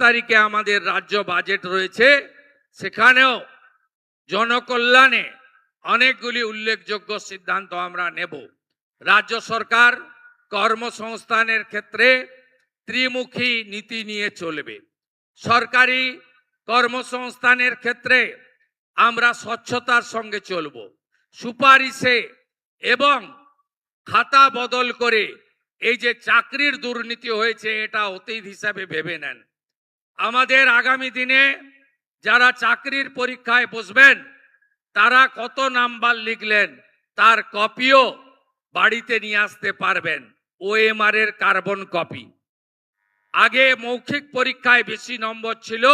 তারিখে আমাদের রাজ্য বাজেট রয়েছে, সেখানেও জনকল্যাণে অনেকগুলি উল্লেখযোগ্য সিদ্ধান্ত আমরা নেব। রাজ্য সরকার কর্মসংস্থানের ক্ষেত্রে ত্রিমুখী নীতি নিয়ে চলবে। সরকারি কর্মসংস্থানের ক্ষেত্রে আমরা স্বচ্ছতার সঙ্গে চলব, সুপারিশে এবং খাতা বদল করে এই যে চাকরির দুর্নীতি হয়েছে এটা অতীত হিসাবে ভেবে নেন। আমাদের আগামী দিনে যারা চাকরির পরীক্ষায় বসবেন তারা কত নাম্বার লিখলেন তার কপিও বাড়িতে নিয়ে আসতে পারবেন, ওএমআর এর কার্বন কপি। আগে মৌখিক পরীক্ষায় বেশি নম্বর ছিল,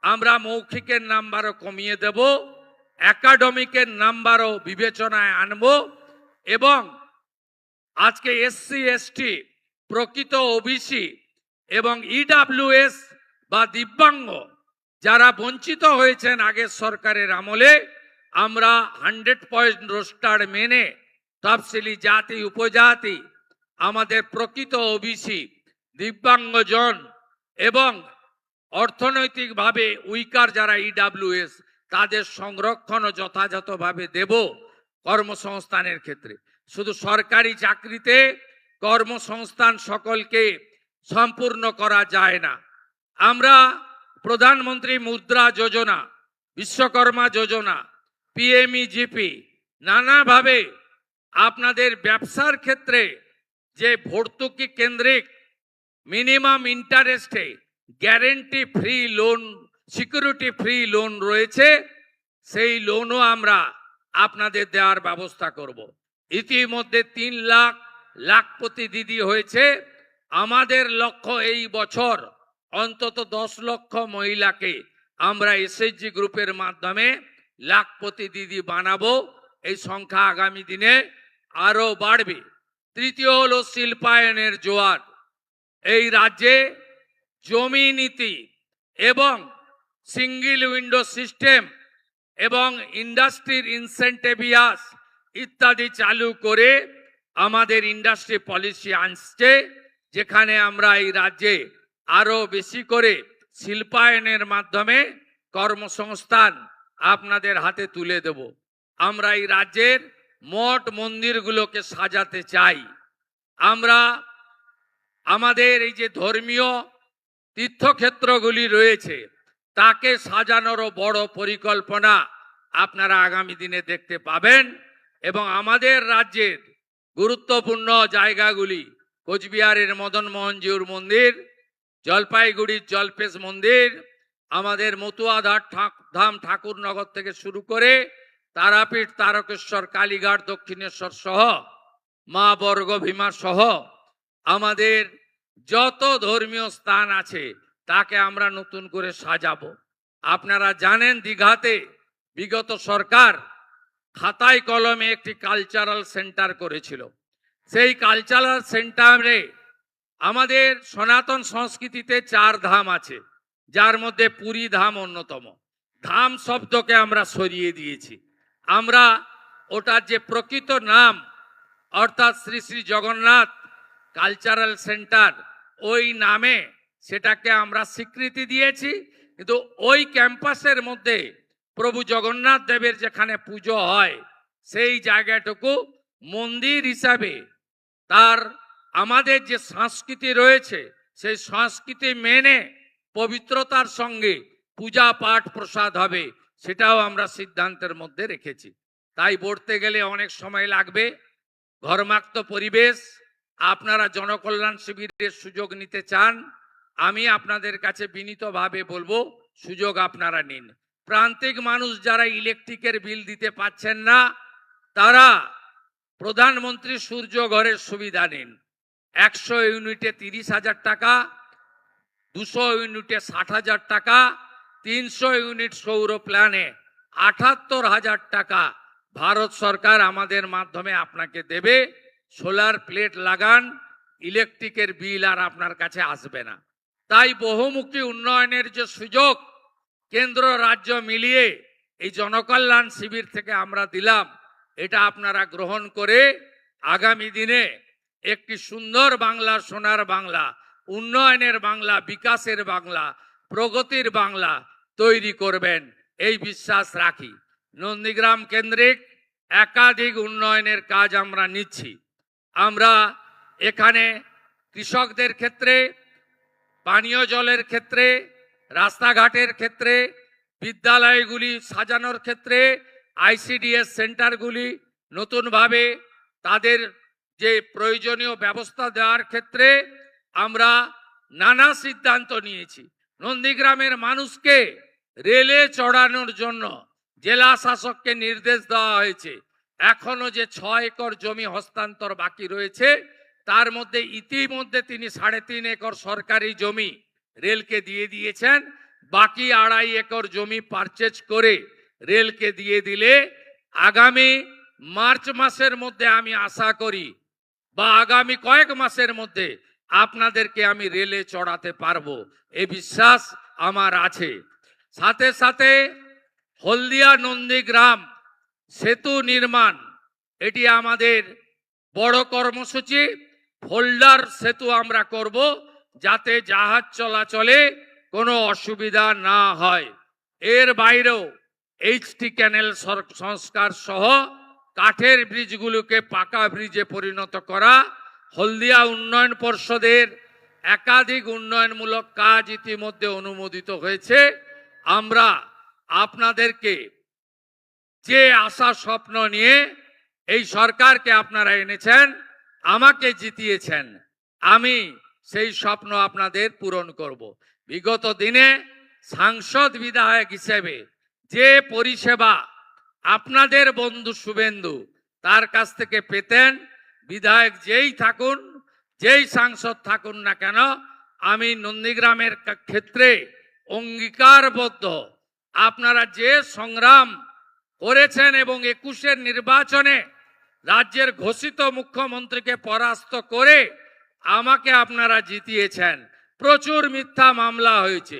আমরা মৌখিকের নাম্বারও কমিয়ে দেব, একাডেমিকের নাম্বারও বিবেচনায় আনব এবং আজকে এসসি এসটি, প্রকৃত ওবিসি এবং ইডব্লিউএস বা দিব্যাঙ্গ যারা বঞ্চিত হয়েছেন আগের সরকারের আমলে, আমরা 100 রোস্টার মেনে তফসিলি জাতি উপজাতি, আমাদের প্রকৃত ওবিসি, দিব্যাঙ্গজন এবং অর্থনৈতিকভাবে উইকার যারা ইডব্লিউএস তাদের সংরক্ষণ যথাযথভাবে দেব। কর্মসংস্থানের ক্ষেত্রে শুধু সরকারি চাকরিতে কর্মসংস্থান সকলকে সম্পূর্ণ করা যায় না। আমরা প্রধানমন্ত্রী মুদ্রা যোজনা, বিশ্বকর্মা যোজনা, পিএমইজিপি নানাভাবে আপনাদের ব্যবসার ক্ষেত্রে যে ভর্তুকি কেন্দ্রিক মিনিমাম ইন্টারেস্টে guarantee free loan, security free loan রয়েছে, সেই লোনও আমরা আপনাদের দেওয়ার ব্যবস্থা করব। ইতিমধ্যে 3 লাখ লাখপতি দিদি হয়েছে। আমাদের লক্ষ্য এই বছর অন্তত 10 লক্ষ মহিলাকে আমরা এসএইচজি গ্রুপের মাধ্যমে লাখপতি দিদি বানাবো। এই সংখ্যা আগামী দিনে আরো বাড়বে। তৃতীয় হলো শিল্পায়নের জোয়ার। এই রাজ্যে জমি নীতি এবং সিঙ্গেল উইন্ডো সিস্টেম এবং ইন্ডাস্ট্রির ইনসেন্টিভিয়াস ইত্যাদি চালু করে আমাদের ইন্ডাস্ট্রি পলিসি আনছে, যেখানে আমরা এই রাজ্যে আরো বেশি করে শিল্পায়নের মাধ্যমে কর্মসংস্থান আপনাদের হাতে তুলে দেব। আমরা এই রাজ্যের মঠ মন্দিরগুলোকে সাজাতে চাই। আমরা আমাদের এই যে ধর্মীয় তীর্থক্ষেত্রগুলি রয়েছে তাকে সাজানোরও বড় পরিকল্পনা আপনারা আগামী দিনে দেখতে পাবেন। এবং আমাদের রাজ্যের গুরুত্বপূর্ণ জায়গাগুলি কোচবিহারের মদন মোহনজিউর মন্দির, জলপাইগুড়ির জলপেশ মন্দির, আমাদের মতুয়াধার ধাম ঠাকুরনগর থেকে শুরু করে তারাপীঠ, তারকেশ্বর, কালীঘাট, দক্ষিণেশ্বর সহ মা বর্গভীমা সহ আমাদের যত ধর্মীয় স্থান আছে তাকে আমরা নতুন করে সাজাবো। আপনারা জানেন দীঘাতে বিগত সরকার খাতায় কলমে একটি কালচারাল সেন্টার করেছিল। সেই কালচারাল সেন্টারে আমাদের সনাতন সংস্কৃতিতে 4 ধাম আছে, যার মধ্যে পুরী ধাম অন্যতম। ধাম শব্দকে আমরা সরিয়ে দিয়েছি। আমরা ওটার যে প্রকৃত নাম অর্থাৎ শ্রী শ্রী জগন্নাথ কালচারাল সেন্টার, ওই নামে সেটাকে আমরা স্বীকৃতি দিয়েছি। কিন্তু ওই ক্যাম্পাসের মধ্যে প্রভু জগন্নাথ দেবের যেখানে পুজো হয় সেই জায়গাটুকু মন্দির হিসাবে তার আমাদের যে সংস্কৃতি রয়েছে সেই সংস্কৃতি মেনে পবিত্রতার সঙ্গে পূজা পাঠ প্রসাদ হবে, সেটাও আমরা সিদ্ধান্তের মধ্যে রেখেছি। তাই বলতে গেলে অনেক সময় লাগবে। ঘরমাক্ত পরিবেশ, আপনারা জনকল্যাণ শিবিরের সুযোগ নিতে চান, আমি আপনাদের কাছে বিনীতভাবে বলবো সুযোগ আপনারা নিন। প্রান্তিক মানুষ যারা ইলেকট্রিকের বিল দিতে পাচ্ছেন না তারা প্রধানমন্ত্রী সূর্য ঘরের সুবিধা নিন। 100 ইউনিটে 30,000 টাকা, 200 ইউনিটে 60,000 টাকা, 300 ইউনিট সৌর প্ল্যানে 78,000 টাকা ভারত সরকার আমাদের মাধ্যমে আপনাকে দেবে। সোলার প্লেট লাগান, ইলেকট্রিকের বিল আর আপনার কাছে আসবে না। তাই বহুমুখী উন্নয়নের যে সুযোগ কেন্দ্র রাজ্য মিলিয়ে এই জনকল্যাণ শিবির থেকে আমরা দিলাম, এটা আপনারা গ্রহণ করে আগামী দিনে একটি সুন্দর বাংলা, সোনার বাংলা উন্নয়নের বাংলা, বিকাশের বাংলা, প্রগতির বাংলা তৈরি করবেন এই বিশ্বাস রাখি। নন্দীগ্রাম কেন্দ্রিক একাধিক উন্নয়নের কাজ আমরা নিচ্ছি। আমরা এখানে কৃষকদের ক্ষেত্রে, পানীয় জলের ক্ষেত্রে, রাস্তাঘাটের ক্ষেত্রে, বিদ্যালয়গুলি সাজানোর ক্ষেত্রে, আইসিডিএস সেন্টারগুলি নতুনভাবে তাদের যে প্রয়োজনীয় ব্যবস্থা দেওয়ার ক্ষেত্রে আমরা নানা সিদ্ধান্ত নিয়েছি। নন্দীগ্রামের মানুষকে রেলে চড়ানোর জন্য জেলা শাসককে নির্দেশ দেওয়া হয়েছে। এখনো যে 6 একর জমি হস্তান্তর বাকি রয়েছে, তার মধ্যে ইতিমধ্যে তিনি 3.5 একর সরকারি জমি রেলকে দিয়ে দিয়েছেন। বাকি 2.5 একর জমি পারচেজ করে রেলকে দিয়ে দিলে আগামী মার্চ মাসের মধ্যে আমি আশা করি, বা আগামী কয়েক মাসের মধ্যে আপনাদেরকে আমি রেলে চড়াতে পারবো, এই বিশ্বাস আমার আছে। সাথে সাথে হলদিয়া নন্দীগ্রাম সেতু নির্মাণ, এটি আমাদের বড় কর্মসূচি। ফোল্ডার সেতু আমরা করব, যাতে জাহাজ চলাচলে কোনো অসুবিধা না হয়। এর বাইরেও এইচটি ক্যানেল সংস্কার সহ কাঠের ব্রিজগুলোকে পাকা ব্রিজে পরিণত করা, হলদিয়া উন্নয়ন পর্ষদের একাধিক উন্নয়নমূলক কাজ ইতিমধ্যে অনুমোদিত হয়েছে। আমরা আপনাদেরকে যে আশা স্বপ্ন নিয়ে এই সরকারকে আপনারা এনেছেন, আমাকে জিতিয়েছেন, আমি সেই স্বপ্ন আপনাদের পূরণ করব। বিগত দিনে সাংসদ বিধায়ক হিসেবে যে পরিষেবা আপনাদের বন্ধু শুভেন্দু তার কাছ থেকে পেতেন, বিধায়ক যেই থাকুন, যেই সাংসদ থাকুন না কেন, আমি নন্দীগ্রামের ক্ষেত্রে অঙ্গীকারবদ্ধ। আপনারা যে সংগ্রাম করেছেন এবং 21-এর নির্বাচনে রাজ্যের ঘোষিত মুখ্যমন্ত্রীকে পরাস্ত করে আমাকে আপনারা জিতিয়েছেন। প্রচুর মিথ্যা মামলা হয়েছে,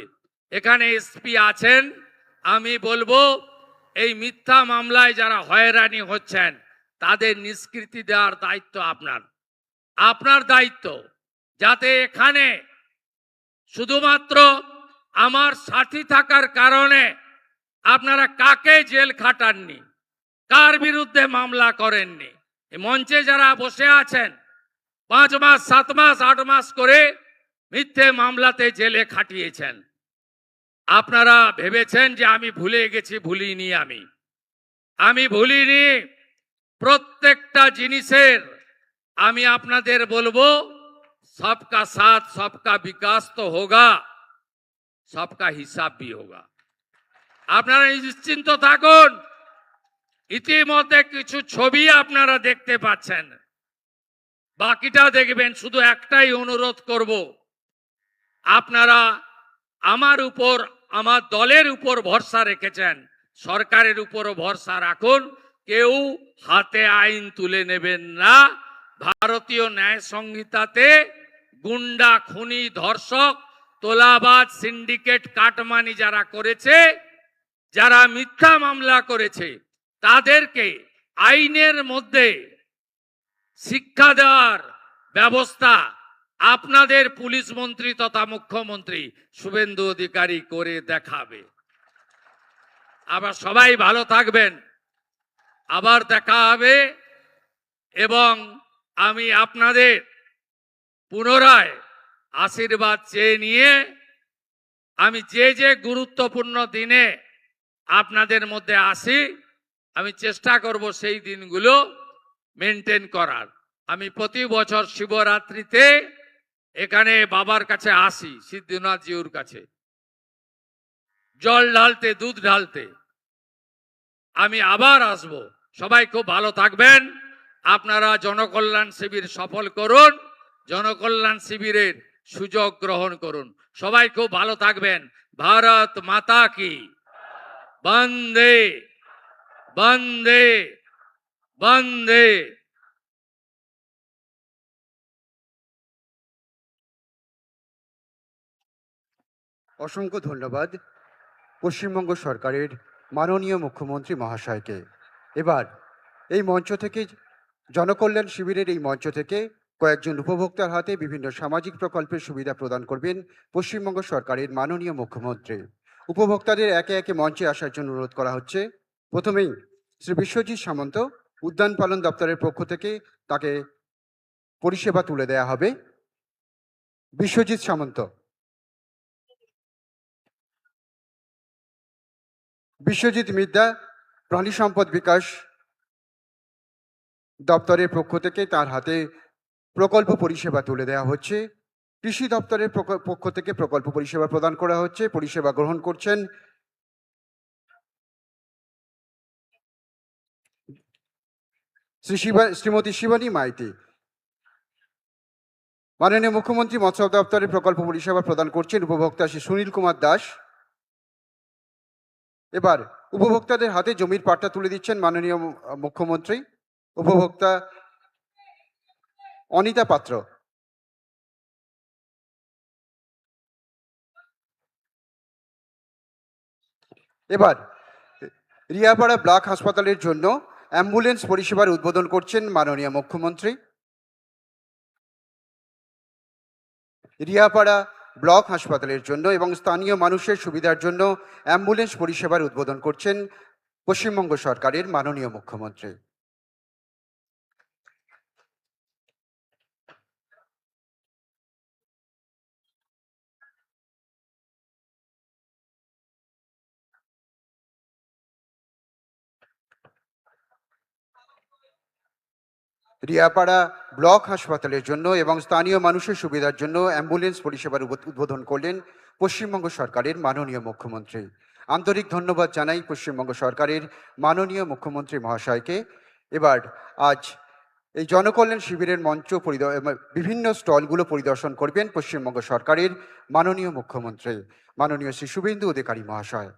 এখানে এসপি আছেন, আমি বলবো এই মিথ্যা মামলায় যারা হয়রানি হচ্ছেন তাদের নিষ্কৃতি দেওয়ার দায়িত্ব আপনার দায়িত্ব, যাতে এখানে শুধুমাত্র আমার সাথী থাকার কারণে আপনারা কাকে জেল খাটাননি, কার বিরুদ্ধে মামলা করেননি। মঞ্চে যারা বসে আছেন 5 মাস, 7 মাস, 8 মাস করে মিথ্যে মামলাতে জেলে খাটিয়েছেন। আপনারা ভেবেছেন যে আমি ভুলে গেছি, ভুলিনি। আমি ভুলিনি। প্রত্যেকটা জিনিসের আমি আপনাদের বলবো, সবকা সাথ সবকা বিকাশ তো হোগা, সবকা হিসাব भी होगा। আপনারা নিশ্চিন্ত থাকুন। ইতিমধ্যে কিছু ছবি আপনারা দেখতে পাচ্ছেন, বাকিটা দেখবেন। শুধু একটাই অনুরোধ করব, আপনারা আমার উপর, আমার দলের উপর ভরসা রেখেছেন, সরকারের উপরও ভরসা রাখুন। কেউ হাতে আইন তুলে নেবেন না। ভারতীয় ন্যায় সংহিতাতে গুন্ডা, খুনি, ধর্ষক, তোলাবাজ, সিন্ডিকেট, কাটমানি যারা করেছে, যারা মিথ্যা মামলা করেছে, তাদেরকে আইনের মধ্যে শিক্ষা দেওয়ার ব্যবস্থা আপনাদের পুলিশ মন্ত্রী তথা মুখ্যমন্ত্রী শুভেন্দু অধিকারী করে দেখাবে। আবার সবাই ভালো থাকবেন, আবার দেখা হবে। এবং আমি আপনাদের পুনরায় আশীর্বাদ চেয়ে নিয়ে আমি যে গুরুত্বপূর্ণ দিনে আপনাদের মধ্যে আসি, আমি চেষ্টা করব সেই দিনগুলো মেনটেন করার। আমি প্রতি বছর শিবরাত্রিতে এখানে বাবার কাছে আসি, সিদ্ধনাথ জিউর কাছে, জল ঢালতে, দুধ ঢালতে। আমি আবার আসব। সবাই খুব ভালো থাকবেন। আপনারা জনকল্যাণ শিবির সফল করুন, জনকল্যাণ শিবিরের সুযোগ গ্রহণ করুন। সবাই খুব ভালো থাকবেন। ভারত মাতা কি বন্দে বন্দে বন্দে। অসংখ্য ধন্যবাদ পশ্চিমবঙ্গ সরকারের মাননীয় মুখ্যমন্ত্রী মহাশয়কে। এবার এই মঞ্চ থেকে, জনকল্যাণ শিবিরের এই মঞ্চ থেকে কয়েকজন উপভোক্তার হাতে বিভিন্ন সামাজিক প্রকল্পের সুবিধা প্রদান করবেন পশ্চিমবঙ্গ সরকারের মাননীয় মুখ্যমন্ত্রী। উপভোক্তাদের একে একে মঞ্চে আসার জন্য অনুরোধ করা হচ্ছে। প্রথমেই শ্রী বিশ্বজিৎ সামন্ত, উদ্যান পালন দপ্তরের পক্ষ থেকে তাকে পরিষেবা তুলে দেওয়া হবে। বিশ্বজিৎ সামন্ত। বিশ্বজিৎ মিদ্যা, প্রাণী সম্পদ বিকাশ দপ্তরের পক্ষ থেকে তার হাতে প্রকল্প পরিষেবা তুলে দেওয়া হচ্ছে। কৃষি দপ্তরের পক্ষ থেকে প্রকল্প পরিষেবা প্রদান করা হচ্ছে। পরিষেবা গ্রহণ করছেন শ্রীমতী শিবানী মাইতি। মাননীয় মুখ্যমন্ত্রী মৎস্য দপ্তরের প্রকল্প পরিষেবা প্রদান করছেন উপভোক্তা শ্রী সুনীল কুমার দাস। এবার উপভোক্তাদের হাতে জমির পাট্টা তুলে দিচ্ছেন মাননীয় মুখ্যমন্ত্রী। উপভোক্তা অনিতা পাত্র। এবার রিয়াপাড়া ব্লক হাসপাতালের জন্য অ্যাম্বুলেন্স পরিষেবার উদ্বোধন করছেন মাননীয় মুখ্যমন্ত্রী। রিয়াপাড়া ব্লক হাসপাতালের জন্য এবং স্থানীয় মানুষের সুবিধার জন্য অ্যাম্বুলেন্স পরিষেবার উদ্বোধন করছেন পশ্চিমবঙ্গ সরকারের মাননীয় মুখ্যমন্ত্রী। রিয়াপাড়া ব্লক হাসপাতালের জন্য এবং স্থানীয় মানুষের সুবিধার জন্য অ্যাম্বুলেন্স পরিষেবার উদ্বোধন করলেন পশ্চিমবঙ্গ সরকারের মাননীয় মুখ্যমন্ত্রী। আন্তরিক ধন্যবাদ জানাই পশ্চিমবঙ্গ সরকারের মাননীয় মুখ্যমন্ত্রী মহাশয়কে। এবার আজ এই জনকল্যাণ শিবিরের মঞ্চ বিভিন্ন স্টলগুলো পরিদর্শন করবেন পশ্চিমবঙ্গ সরকারের মাননীয় মুখ্যমন্ত্রী মাননীয় শ্রী শুভেন্দু অধিকারী মহাশয়।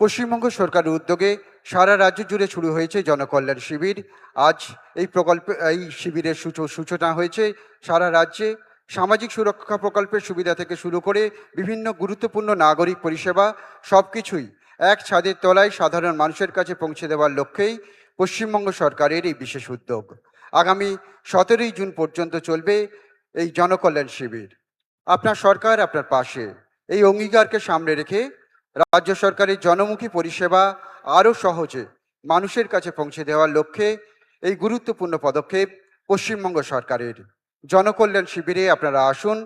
পশ্চিমবঙ্গ সরকারের উদ্যোগে সারা রাজ্য জুড়ে শুরু হয়েছে জনকল্যাণ শিবির। আজ এই শিবিরের সূচনা হয়েছে সারা রাজ্যে। সামাজিক সুরক্ষা প্রকল্পের সুবিধা থেকে শুরু করে বিভিন্ন গুরুত্বপূর্ণ নাগরিক পরিষেবা সবকিছুই এক ছাদের তলায় সাধারণ মানুষের কাছে পৌঁছে দেওয়ার লক্ষ্যেই পশ্চিমবঙ্গ সরকারের এই বিশেষ উদ্যোগ। আগামী 17 জুন পর্যন্ত চলবে এই জনকল্যাণ শিবির। আপনার সরকার আপনার পাশে, এই অঙ্গীকারকে সামনে রেখে রাজ্য সরকারের জনমুখী পরিষেবা আরও সহজে মানুষের কাছে পৌঁছে দেওয়ার লক্ষ্যে এই গুরুত্বপূর্ণ পদক্ষেপ পশ্চিমবঙ্গ সরকারের। জনকল্যাণ শিবিরে আপনারা আসুন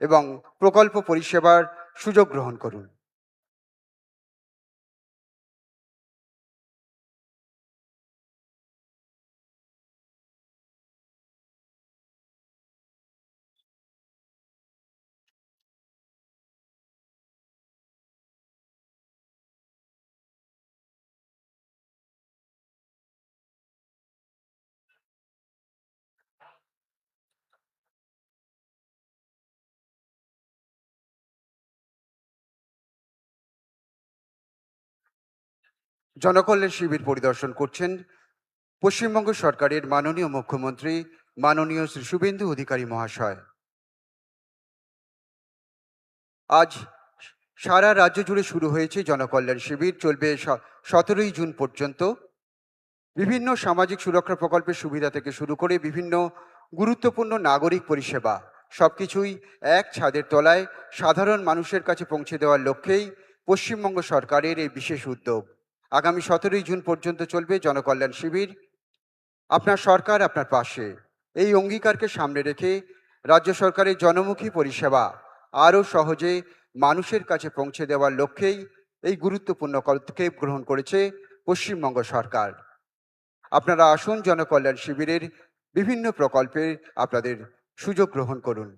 এবং প্রকল্প পরিষেবার সুযোগ গ্রহণ করুন। জনকল্যাণ শিবির পরিদর্শন করছেন পশ্চিমবঙ্গ সরকারের মাননীয় মুখ্যমন্ত্রী মাননীয় শ্রী শুভেন্দু অধিকারী মহাশয়। আজ সারা রাজ্য জুড়ে শুরু হয়েছে জনকল্যাণ শিবির, চলবে 17 জুন পর্যন্ত। বিভিন্ন সামাজিক সুরক্ষা প্রকল্পের সুবিধা থেকে শুরু করে বিভিন্ন গুরুত্বপূর্ণ নাগরিক পরিষেবা সবকিছুই এক ছাদের তলায় সাধারণ মানুষের কাছে পৌঁছে দেওয়ার লক্ষ্যেই পশ্চিমবঙ্গ সরকারের এই বিশেষ উদ্যোগ। আগামী 17 জুন পর্যন্ত চলবে জনকল্যাণ শিবির। আপনার সরকার আপনার পাশে, এই অঙ্গীকারকে সামনে রেখে রাজ্য সরকারের জনমুখী পরিষেবা আরও সহজে মানুষের কাছে পৌঁছে দেওয়ার লক্ষ্যেই এই গুরুত্বপূর্ণ পদক্ষেপ গ্রহণ করেছে পশ্চিমবঙ্গ সরকার। আপনারা আসুন জনকল্যাণ শিবিরের বিভিন্ন প্রকল্পে আপনাদের সুযোগ গ্রহণ করুন।